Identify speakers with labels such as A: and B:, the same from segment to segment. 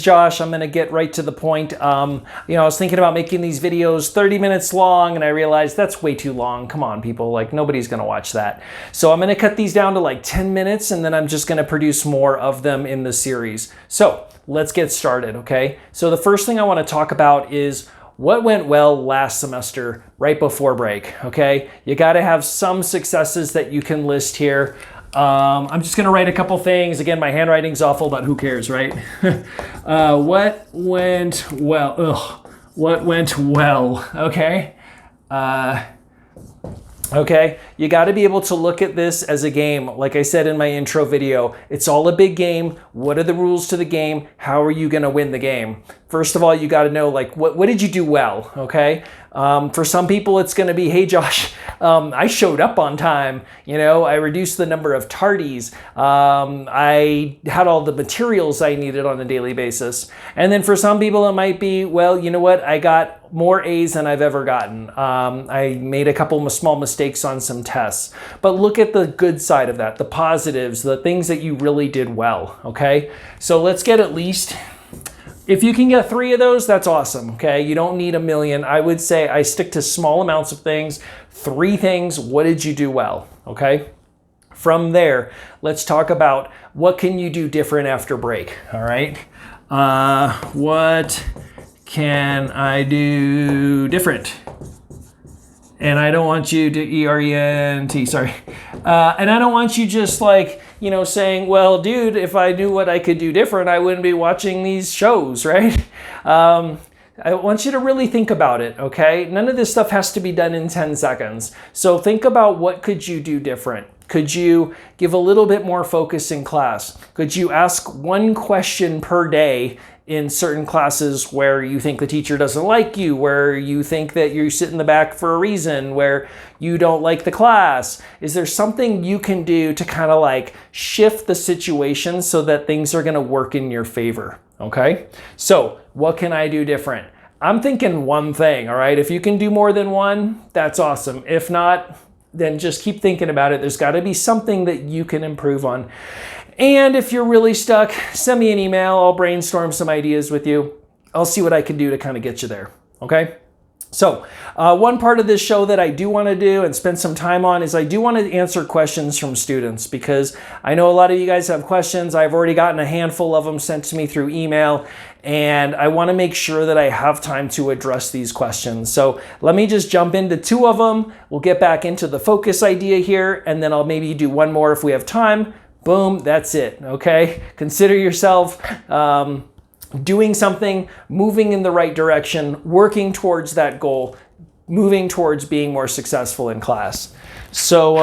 A: Josh. I'm going to get right to the point. I was thinking about making these videos 30 minutes long, and I realized that's way too long. Come on, people, like nobody's going to watch that. So I'm going to cut these down to like 10 minutes, and then I'm just going to produce more of them in the series. So let's get started, okay? So the first thing I want to talk about is what went well last semester right before break, okay? You got to have some successes that you can list here. I'm just going to write a couple things. Again, my handwriting's awful, but who cares, right? What went well? What went well? Okay. Okay, you got to be able to look at this as a game. Like I said in my intro video, it's all a big game. What are the rules to the game? How are you going to win the game? First of all, you got to know, like, what did you do well, okay? For some people, it's going to be, hey, Josh, I showed up on time. I reduced the number of tardies. I had all the materials I needed on a daily basis. And then for some people, it might be, well, you know what? I got more A's than I've ever gotten. I made a couple of small mistakes on some tests. But look at the good side of that, the positives, the things that you really did well, okay? So let's get at least... If you can get 3 of those, that's awesome, okay? You don't need a million. I would say I stick to small amounts of things. 3 things, what did you do well, okay? From there, let's talk about what can you do different after break, all right? What can I do different? And I don't want you to E-R-E-N-T, sorry. And I don't want you just like, saying, well, dude, if I knew what I could do different, I wouldn't be watching these shows, right? I want you to really think about it, okay? None of this stuff has to be done in 10 seconds. So think about what could you do different? Could you give a little bit more focus in class? Could you ask 1 question per day in certain classes where you think the teacher doesn't like you, where you think that you sit in the back for a reason, where you don't like the class? Is there something you can do to kind of like shift the situation so that things are going to work in your favor? Okay, so what can I do different? I'm thinking 1 thing, all right? If you can do more than 1, that's awesome. If not, then just keep thinking about it. There's got to be something that you can improve on. And if you're really stuck, send me an email. I'll brainstorm some ideas with you. I'll see what I can do to kind of get you there, okay? So one part of this show that I do want to do and spend some time on is I do want to answer questions from students, because I know a lot of you guys have questions. I've already gotten a handful of them sent to me through email, and I want to make sure that I have time to address these questions. So let me just jump into 2 of them. We'll get back into the focus idea here, and then I'll maybe do 1 more if we have time. Boom, that's it, okay? Consider yourself doing something, moving in the right direction, working towards that goal, moving towards being more successful in class. So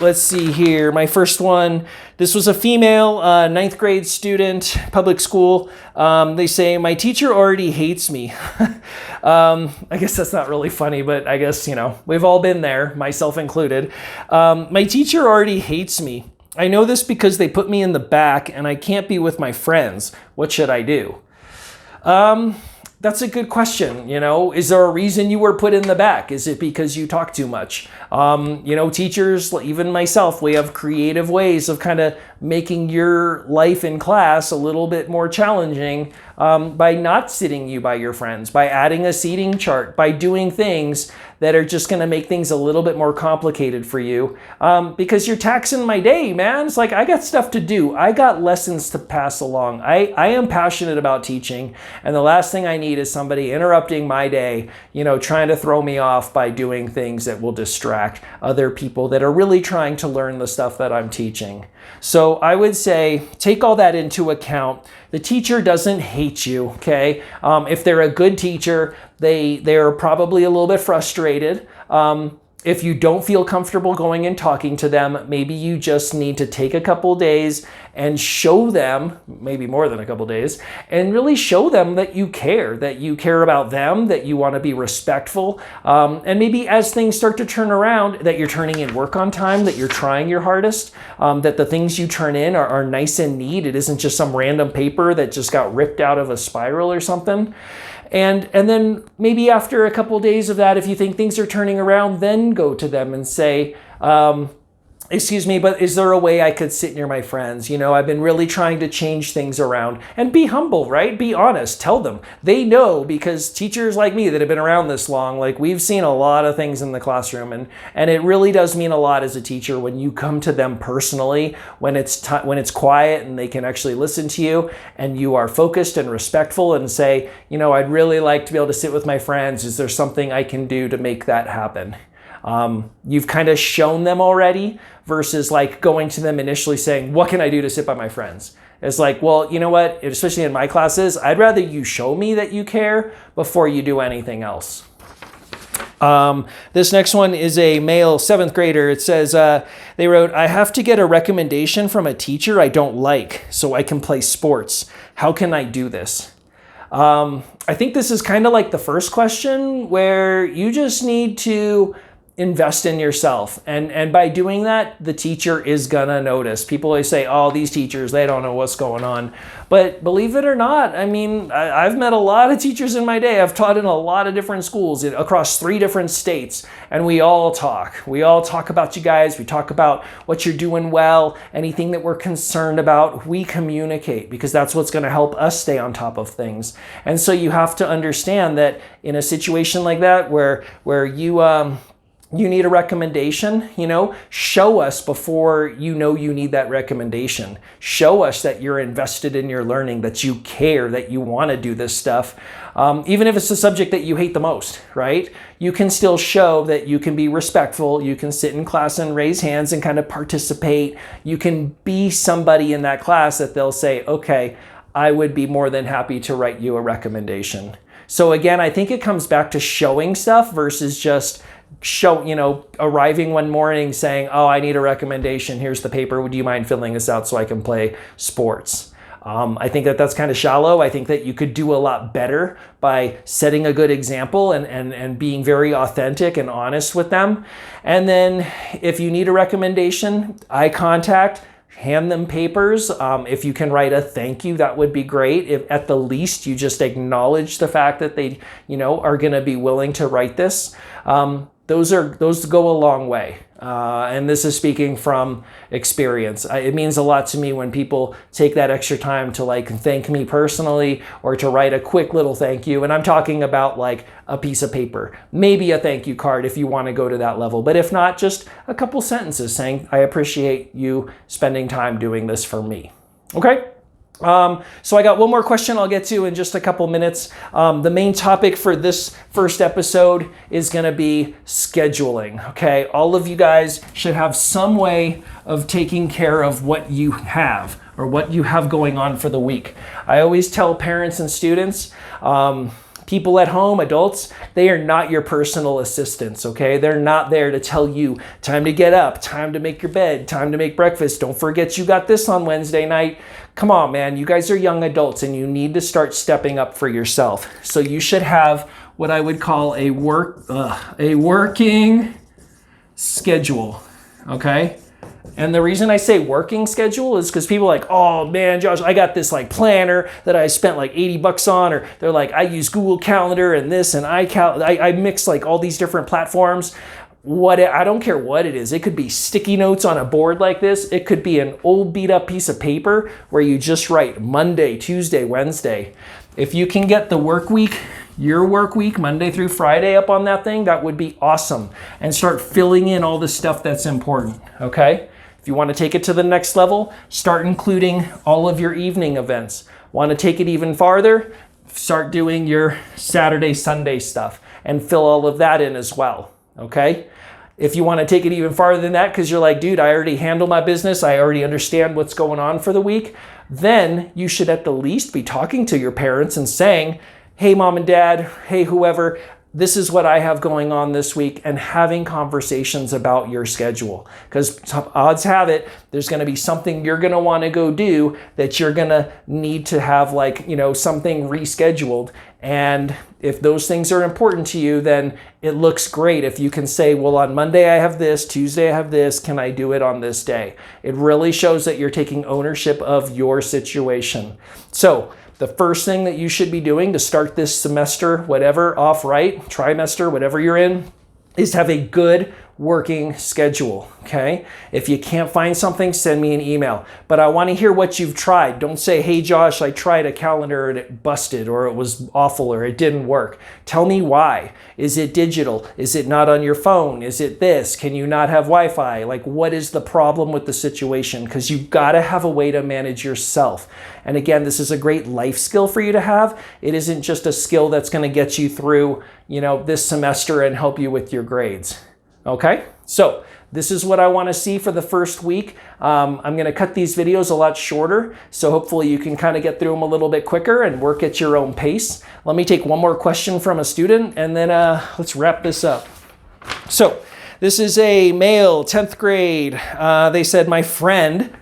A: let's see here. My first one, this was a female 9th grade student, public school. They say, my teacher already hates me. I guess that's not really funny, but I guess, we've all been there, myself included. My teacher already hates me. I know this because they put me in the back and I can't be with my friends. What should I do? That's a good question. Is there a reason you were put in the back? Is it because you talk too much? Teachers, even myself, we have creative ways of kind of making your life in class a little bit more challenging by not sitting you by your friends, by adding a seating chart, by doing things that are just going to make things a little bit more complicated for you, because you're taxing my day, man. It's like, I got stuff to do. I got lessons to pass along. I am passionate about teaching, and the last thing I need is somebody interrupting my day, trying to throw me off by doing things that will distract other people that are really trying to learn the stuff that I'm teaching. So I would say, take all that into account. The teacher doesn't hate you, okay? If they're a good teacher, they're probably a little bit frustrated. If you don't feel comfortable going and talking to them, maybe you just need to take a couple days and show them, maybe more than a couple days, and really show them that you care about them, that you want to be respectful. And maybe as things start to turn around, that you're turning in work on time, that you're trying your hardest, that the things you turn in are nice and neat. It isn't just some random paper that just got ripped out of a spiral or something. And then maybe after a couple days of that, if you think things are turning around, then go to them and say, excuse me, but is there a way I could sit near my friends? You know, I've been really trying to change things around, and be humble, right? Be honest. Tell them. They know, because teachers like me that have been around this long, like, we've seen a lot of things in the classroom, and it really does mean a lot as a teacher when you come to them personally, when it's quiet and they can actually listen to you, and you are focused and respectful, and say, you know, I'd really like to be able to sit with my friends. Is there something I can do to make that happen? You've kind of shown them already, versus like going to them initially saying, what can I do to sit by my friends? It's like, well, you know what, especially in my classes, I'd rather you show me that you care before you do anything else. This next one is a male 7th grader. It says, they wrote, I have to get a recommendation from a teacher I don't like so I can play sports. How can I do this? I think this is kind of like the first question, where you just need to invest in yourself. And by doing that, the teacher is gonna notice. People always say, oh, these teachers, they don't know what's going on. But believe it or not, I mean, I've met a lot of teachers in my day. I've taught in a lot of different schools across 3 different states, and we all talk. We all talk about you guys. We talk about what you're doing well, anything that we're concerned about. We communicate, because that's what's gonna help us stay on top of things. And so you have to understand that in a situation like that, where you need a recommendation, you know, show us before you know you need that recommendation. Show us that you're invested in your learning, that you care, that you want to do this stuff. Even if it's a subject that you hate the most, right? You can still show that you can be respectful. You can sit in class and raise hands and kind of participate. You can be somebody in that class that they'll say, okay, I would be more than happy to write you a recommendation. So again, I think it comes back to showing stuff versus just arriving one morning saying, oh, I need a recommendation. Here's the paper. Would you mind filling this out so I can play sports? I think that's kind of shallow. I think that you could do a lot better by setting a good example and being very authentic and honest with them. And then if you need a recommendation, eye contact, hand them papers. If you can write a thank you, that would be great. If at the least you just acknowledge the fact that they, are going to be willing to write this. Those go a long way. And this is speaking from experience. It means a lot to me when people take that extra time to like thank me personally, or to write a quick little thank you. And I'm talking about like a piece of paper, maybe a thank you card if you want to go to that level. But if not, just a couple sentences saying, I appreciate you spending time doing this for me. Okay? So I got one more question I'll get to in just a couple minutes. The main topic for this first episode is going to be scheduling. Okay, all of you guys should have some way of taking care of what you have, or what you have going on for the week. I always tell parents and students, people at home, adults, they are not your personal assistants, okay? They're not there to tell you time to get up, time to make your bed, time to make breakfast. Don't forget you got this on Wednesday night. Come on, man. You guys are young adults and you need to start stepping up for yourself. So you should have what I would call a working schedule, okay? And the reason I say working schedule is because people are like, oh man, Josh, I got this like planner that I spent like $80 on, or they're like, I use Google Calendar and this, and I mix like all these different platforms. I don't care what it is. It could be sticky notes on a board like this. It could be an old beat up piece of paper where you just write Monday, Tuesday, Wednesday. If you can get the work week, your work week, Monday through Friday up on that thing, that would be awesome. And start filling in all the stuff that's important, okay? If you want to take it to the next level, start including all of your evening events. Want to take it even farther? Start doing your Saturday, Sunday stuff and fill all of that in as well, okay? If you want to take it even farther than that because you're like, dude, I already handle my business, I already understand what's going on for the week, then you should at the least be talking to your parents and saying, hey, mom and dad, hey, whoever, this is what I have going on this week, and having conversations about your schedule. Because odds have it, there's going to be something you're going to want to go do that you're going to need to have something rescheduled. And if those things are important to you, then it looks great if you can say, well, on Monday I have this, Tuesday I have this, can I do it on this day? It really shows that you're taking ownership of your situation. So the first thing that you should be doing to start this semester, whatever, off right, trimester, whatever you're in, is have a good working schedule, okay? If you can't find something, send me an email. But I want to hear what you've tried. Don't say, hey Josh, I tried a calendar and it busted, or it was awful, or it didn't work. Tell me why. Is it digital? Is it not on your phone? Is it this? Can you not have Wi-Fi? Like, what is the problem with the situation? Because you've got to have a way to manage yourself. And again, this is a great life skill for you to have. It isn't just a skill that's going to get you through, this semester and help you with your grades. Okay, so this is what I want to see for the first week. I'm going to cut these videos a lot shorter, so hopefully you can kind of get through them a little bit quicker and work at your own pace. Let me take one more question from a student, and then let's wrap this up. So this is a male, 10th grade. They said, my friend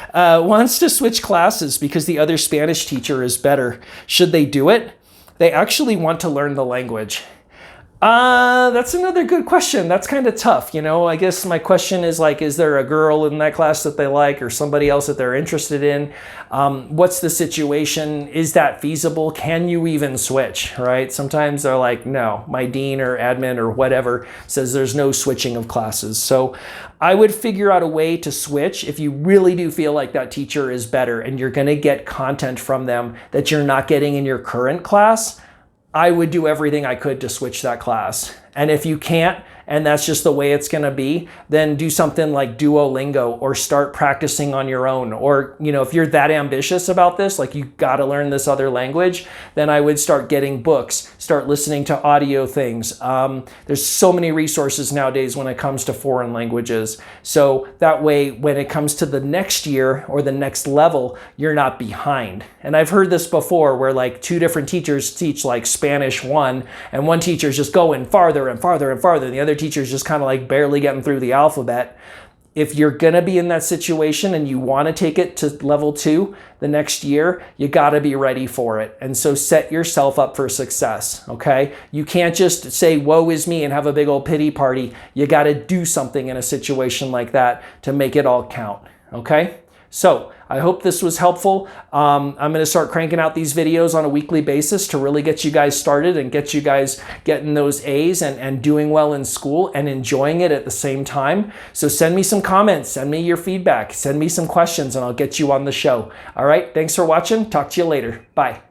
A: wants to switch classes because the other Spanish teacher is better. Should they do it? They actually want to learn the language. That's another good question. That's kind of tough. I guess my question is like, is there a girl in that class that they like or somebody else that they're interested in? What's the situation? Is that feasible? Can you even switch, right? Sometimes they're like, no, my dean or admin or whatever says there's no switching of classes. So I would figure out a way to switch if you really do feel like that teacher is better and you're going to get content from them that you're not getting in your current class. I would do everything I could to switch that class. And if you can't, and that's just the way it's going to be, then do something like Duolingo or start practicing on your own. Or, if you're that ambitious about this, like you got to learn this other language, then I would start getting books, start listening to audio things. There's so many resources nowadays when it comes to foreign languages. So that way, when it comes to the next year or the next level, you're not behind. And I've heard this before where like two different teachers teach like Spanish 1, and one teacher's just going farther and farther and farther, and the other teacher's just kind of like barely getting through the alphabet. If you're going to be in that situation and you want to take it to level 2 the next year, you got to be ready for it. And so set yourself up for success, okay? You can't just say, woe is me, and have a big old pity party. You got to do something in a situation like that to make it all count, okay? So I hope this was helpful. I'm going to start cranking out these videos on a weekly basis to really get you guys started and get you guys getting those A's and doing well in school and enjoying it at the same time. So send me some comments, send me your feedback, send me some questions, and I'll get you on the show. All right, thanks for watching. Talk to you later. Bye.